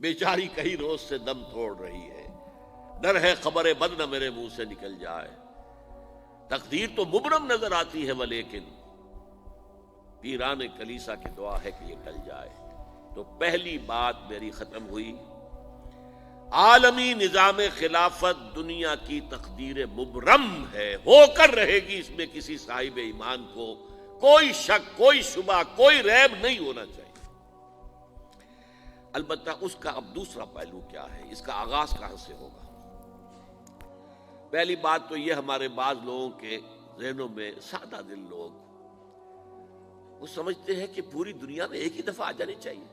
بیچاری کئی روز سے دم توڑ رہی ہے، ڈر ہے خبر بد نہ میرے منہ سے نکل جائے، تقدیر تو مبرم نظر آتی ہے ولیکن پیران کلیسا کی دعا ہے کہ یہ ٹل جائے۔ تو پہلی بات میری ختم ہوئی، عالمی نظام خلافت دنیا کی تقدیر مبرم ہے، ہو کر رہے گی، اس میں کسی صاحب ایمان کو کوئی شک، کوئی شبہ، کوئی ریب نہیں ہونا چاہیے۔ البتہ اس کا اب دوسرا پہلو کیا ہے، اس کا آغاز کہاں سے ہوگا؟ پہلی بات تو یہ، ہمارے بعض لوگوں کے ذہنوں میں، سادہ دل لوگ وہ سمجھتے ہیں کہ پوری دنیا میں ایک ہی دفعہ آ جانی چاہیے،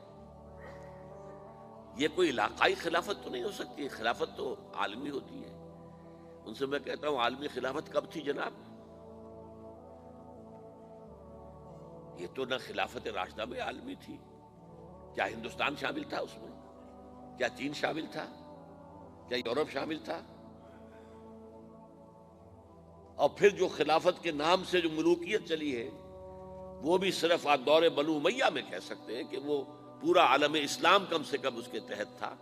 یہ کوئی علاقائی خلافت تو نہیں ہو سکتی، خلافت تو عالمی ہوتی ہے۔ ان سے میں کہتا ہوں عالمی خلافت کب تھی جناب؟ یہ تو نہ خلافت راشدہ میں عالمی تھی، کیا ہندوستان شامل تھا اس میں؟ کیا چین شامل تھا؟ کیا یورپ شامل تھا؟ اور پھر جو خلافت کے نام سے جو ملوکیت چلی ہے وہ بھی صرف آپ دور بنو امیہ میں کہہ سکتے ہیں کہ وہ پورا عالم اسلام کم سے کم اس کے تحت تھا۔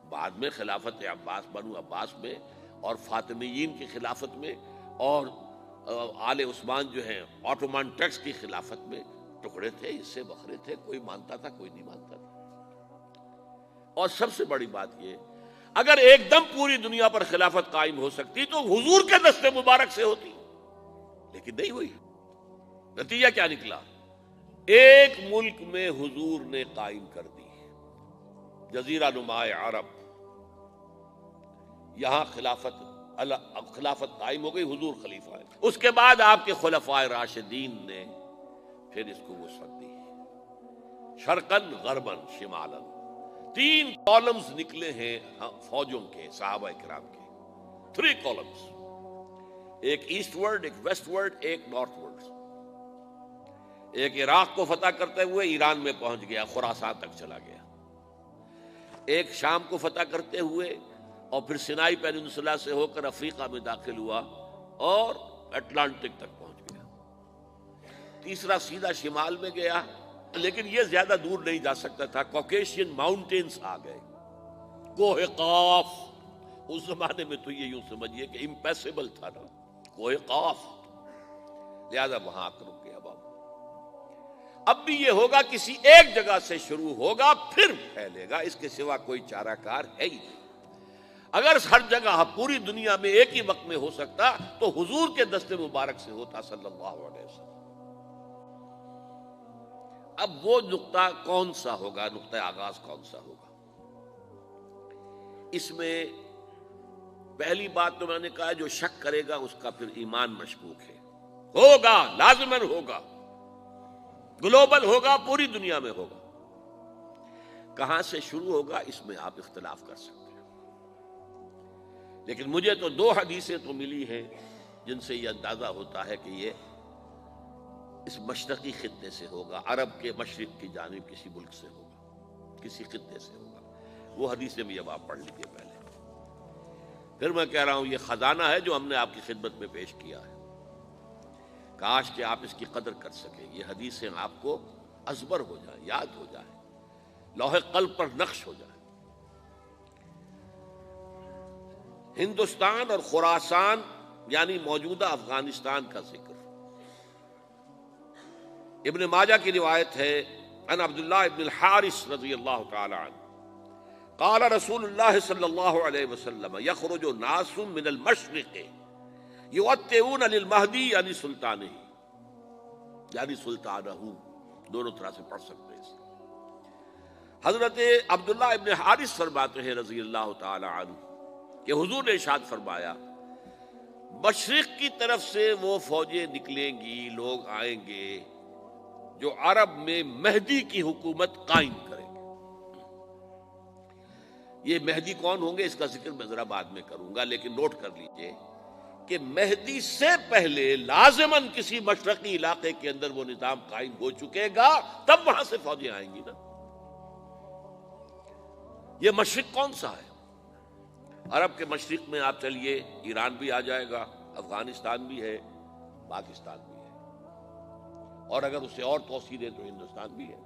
بعد میں خلافت عباس، بنو عباس میں، اور فاطمیین کی خلافت میں، اور آل عثمان جو ہیں آٹومان ٹرکس کی خلافت میں ٹکڑے تھے، حصے بکھرے تھے، کوئی مانتا تھا کوئی نہیں مانتا تھا۔ اور سب سے بڑی بات یہ، اگر ایک دم پوری دنیا پر خلافت قائم ہو سکتی تو حضور کے دست مبارک سے ہوتی، لیکن نہیں ہوئی۔ نتیجہ کیا نکلا؟ ایک ملک میں حضور نے قائم کر دی، جزیرہ نما عرب، یہاں خلافت قائم ہو گئی، حضور خلیفہ ہے۔ اس کے بعد آپ کے خلفائے راشدین نے پھر اس کو وسعت دی، شرقاً غرباً شمالاً، 3 کالمز نکلے ہیں فوجوں کے، صحابہ کرام کے، 3 کالمز، ایک ایسٹ ورڈ، ایک ویسٹ ورڈ، ایک نارتھ ورڈ۔ ایک عراق کو فتح کرتے ہوئے ایران میں پہنچ گیا، خراسان تک چلا گیا، ایک شام کو فتح کرتے ہوئے اور پھر سینائی پیننسولا سے ہو کر افریقہ میں داخل ہوا اور اٹلانٹک تک پہنچ گیا، تیسرا سیدھا شمال میں گیا، لیکن یہ زیادہ دور نہیں جا سکتا تھا، کوکیشین ماؤنٹینز آ گئے، کوہ قاف، اس زمانے میں تو یہ یوں سمجھیے کہ امپیسیبل تھا نا، کوہ قاف، لہذا وہاں آ کر رک گیا۔ اب بھی یہ ہوگا، کسی ایک جگہ سے شروع ہوگا پھر پھیلے گا، اس کے سوا کوئی چارہ کار ہے ہی نہیں۔ اگر ہر جگہ پوری دنیا میں ایک ہی وقت میں ہو سکتا تو حضور کے دست مبارک سے ہوتا صلی اللہ علیہ وسلم۔ اب وہ نقطہ کون سا ہوگا، نقطہ آغاز کون سا ہوگا؟ اس میں پہلی بات تو میں نے کہا، جو شک کرے گا اس کا پھر ایمان مشکوک ہے، ہوگا، لازماً ہوگا، گلوبل ہوگا، پوری دنیا میں ہوگا۔ کہاں سے شروع ہوگا اس میں آپ اختلاف کر سکتے ہیں، لیکن مجھے تو 2 حدیثیں تو ملی ہیں جن سے یہ اندازہ ہوتا ہے کہ یہ اس مشرقی خطے سے ہوگا، عرب کے مشرق کی جانب کسی ملک سے ہوگا، کسی خطے سے ہوگا۔ وہ حدیثیں بھی اب آپ پڑھ لیجیے پہلے، پھر میں کہہ رہا ہوں یہ خزانہ ہے جو ہم نے آپ کی خدمت میں پیش کیا ہے، کاش کہ آپ اس کی قدر کر سکیں، یہ حدیثیں آپ کو ازبر ہو جائیں، یاد ہو جائیں، لوح قلب پر نقش ہو جائیں۔ ہندوستان اور خراسان یعنی موجودہ افغانستان کا ذکر ابن ماجہ کی روایت ہے، عن عبداللہ ابن الحارث رضی اللہ تعالی عنہ قال رسول اللہ صلی اللہ علیہ وسلم یخرج ناس من المشرق یوطئون للمہدی یعنی سلطانہ، یعنی سلطانہ، دونوں طرح سے پڑھ سکتے ہیں۔ حضرت عبداللہ ابن حارث فرماتے ہیں رضی اللہ تعالی عنہ کہ حضور نے ارشاد فرمایا، مشرق کی طرف سے وہ فوجیں نکلیں گی، لوگ آئیں گے جو عرب میں مہدی کی حکومت قائم کریں گے۔ یہ مہدی کون ہوں گے اس کا ذکر میں ذرا بعد میں کروں گا، لیکن نوٹ کر لیجئے کہ مہدی سے پہلے لازماً کسی مشرقی علاقے کے اندر وہ نظام قائم ہو چکے گا، تب وہاں سے فوجیں آئیں گی نا۔ یہ مشرق کون سا ہے؟ عرب کے مشرق میں آپ چلیے، ایران بھی آ جائے گا، افغانستان بھی ہے، پاکستان بھی ہے، اور اگر اسے اور توسیع دیں تو ہندوستان بھی ہے۔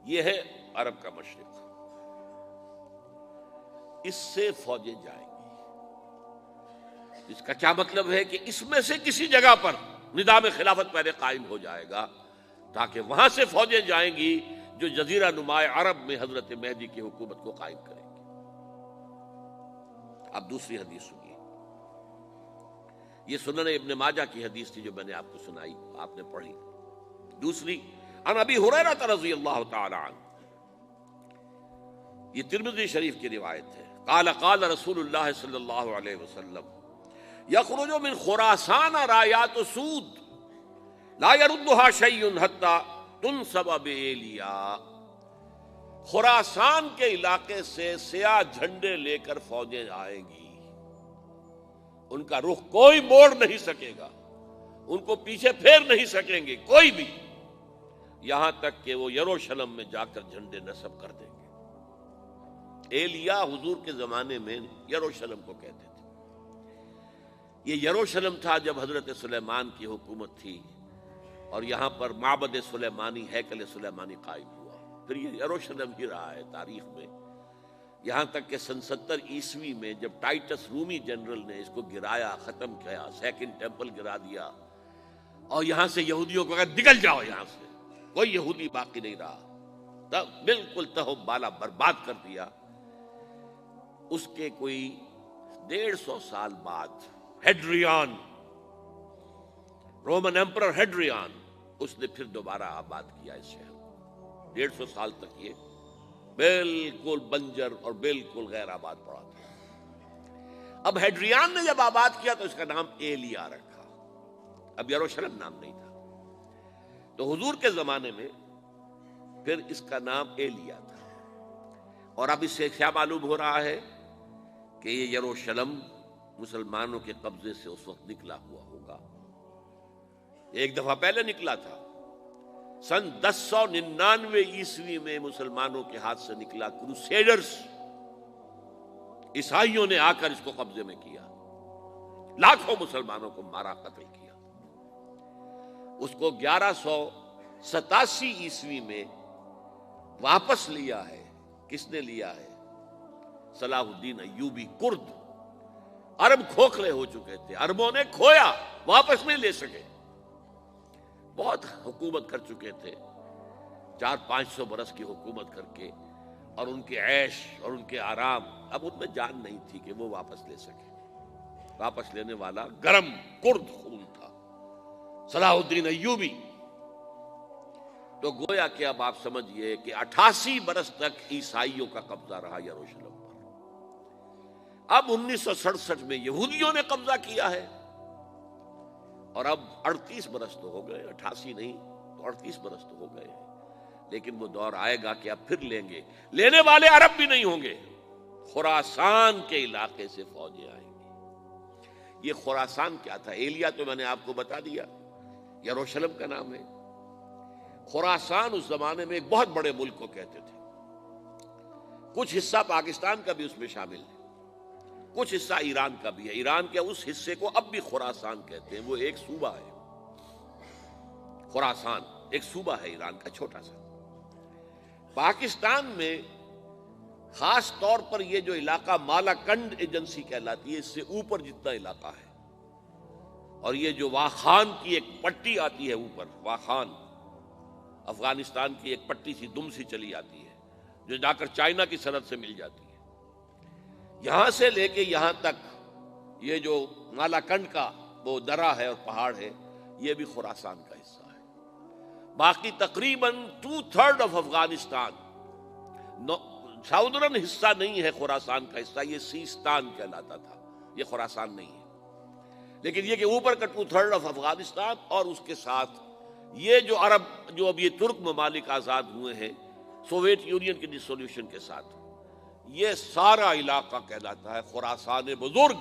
یہ ہے عرب کا مشرق، اس سے فوجیں جائیں گی۔ اس کا کیا مطلب ہے کہ اس میں سے کسی جگہ پر نظام خلافت پہلے قائم ہو جائے گا، تاکہ وہاں سے فوجیں جائیں گی جو جزیرہ نما عرب میں حضرت مہدی کی حکومت کو قائم کریں گی۔ اب دوسری حدیث سنیے، یہ سنن ابن ماجہ کی حدیث تھی جو میں نے آپ کو سنائی، آپ نے پڑھی۔ دوسری، عن ابی ہریرہ رضی اللہ تعالی عنہ، یہ ترمذی شریف کی روایت ہے، قال قال رسول اللہ صلی اللہ علیہ وسلم یخرج من خراسان رایات سود لا يردها شیء حتی تنصب بإیلیا، خراسان کے علاقے سے سیاہ جھنڈے لے کر فوجیں آئیں گی، ان کا رخ کوئی موڑ نہیں سکے گا، ان کو پیچھے پھیر نہیں سکیں گے کوئی بھی، یہاں تک کہ وہ یروشلم میں جا کر جھنڈے نصب کر دیں گے۔ ایلیا حضور کے زمانے میں یروشلم کو کہتے تھے۔ یہ یروشلم تھا جب حضرت سلیمان کی حکومت تھی، اور یہاں پر معبد سلیمانی، ہیکل سلیمانی قائم ہوا، پھر یہ یروشلم ہی رہا ہے تاریخ میں، یہاں تک کہ سن 70 عیسوی میں جب ٹائٹس رومی جنرل نے اس کو گرایا، ختم کیا، سیکنڈ ٹیمپل گرا دیا، اور یہاں سے یہودیوں کو کہا نکل جاؤ یہاں سے، کوئی یہودی باقی نہیں رہا، تب بالکل تہو بالا برباد کر دیا۔ اس کے کوئی 150 سال بعد ہیڈریان، رومن ایمپرر ہیڈریان، اس نے پھر دوبارہ آباد کیا اس شہر کو۔ 150 سال تک یہ بالکل بنجر اور بالکل غیر آباد پڑا تھا۔ اب ہیڈریان نے جب آباد کیا تو اس کا نام ایلیا رکھا، اب یروشلم نام نہیں تھا، تو حضور کے زمانے میں پھر اس کا نام ایلیا تھا۔ اور اب اس سے کیا معلوم ہو رہا ہے کہ یہ یروشلم مسلمانوں کے قبضے سے اس وقت نکلا ہوا ہوگا، ایک دفعہ پہلے نکلا تھا، سن 1099 عیسوی میں مسلمانوں کے ہاتھ سے نکلا، کروسیڈرز عیسائیوں نے آ کر اس کو قبضے میں کیا، لاکھوں مسلمانوں کو مارا، قتل کیا۔ اس کو 1187 عیسوی میں واپس لیا ہے۔ کس نے لیا ہے؟ صلاح الدین ایوبی، کرد۔ عرب کھوکھلے ہو چکے تھے، عربوں نے کھویا، واپس نہیں لے سکے، بہت حکومت کر چکے تھے، 400-500 برس کی حکومت کر کے، اور ان کے عیش اور ان کے آرام، اب ان میں جان نہیں تھی کہ وہ واپس لے سکے۔ واپس لینے والا گرم کرد خون تھا، صلاح الدین ایوبی۔ تو گویا کہ اب آپ سمجھئے کہ 88 برس تک عیسائیوں کا قبضہ رہا یروشلم پر۔ اب 1967 میں یہودیوں نے قبضہ کیا ہے، اور اب 38 برس تو ہو گئے، 88 نہیں تو 38 برس تو ہو گئے ہیں، لیکن وہ دور آئے گا کہ اب پھر لیں گے، لینے والے عرب بھی نہیں ہوں گے، خراسان کے علاقے سے فوجیں آئیں گی۔ یہ خراسان کیا تھا؟ ایلیا تو میں نے آپ کو بتا دیا، یروشلم کا نام ہے۔ خراسان اس زمانے میں ایک بہت بڑے ملک کو کہتے تھے، کچھ حصہ پاکستان کا بھی اس میں شامل ہے، کچھ حصہ ایران کا بھی ہے، ایران کے اس حصے کو اب بھی خراسان کہتے ہیں، وہ ایک صوبہ ہے، خراسان ایک صوبہ ہے ایران کا چھوٹا سا۔ پاکستان میں خاص طور پر یہ جو علاقہ مالا کنڈ ایجنسی کہلاتی ہے، اس سے اوپر جتنا علاقہ ہے، اور یہ جو واخان کی ایک پٹی آتی ہے اوپر، واخان افغانستان کی ایک پٹی سی دم سی چلی آتی ہے جو جا کر چائنا کی سرحد سے مل جاتی ہے، یہاں سے لے کے یہاں تک یہ جو مالا کنڈ کا وہ درہ ہے اور پہاڑ ہے، یہ بھی خراسان کا حصہ ہے۔ باقی تقریباً 2/3 آف افغانستان ساؤدرن حصہ نہیں ہے خراسان کا حصہ، یہ سیستان کہلاتا تھا، یہ خراسان نہیں ہے، لیکن یہ کہ اوپر کا 2/3 آف افغانستان، اور اس کے ساتھ یہ جو عرب، جو اب یہ ترک ممالک آزاد ہوئے ہیں سوویت یونین کی ڈسولوشن کے ساتھ، یہ سارا علاقہ کہلاتا ہے خراسان بزرگ۔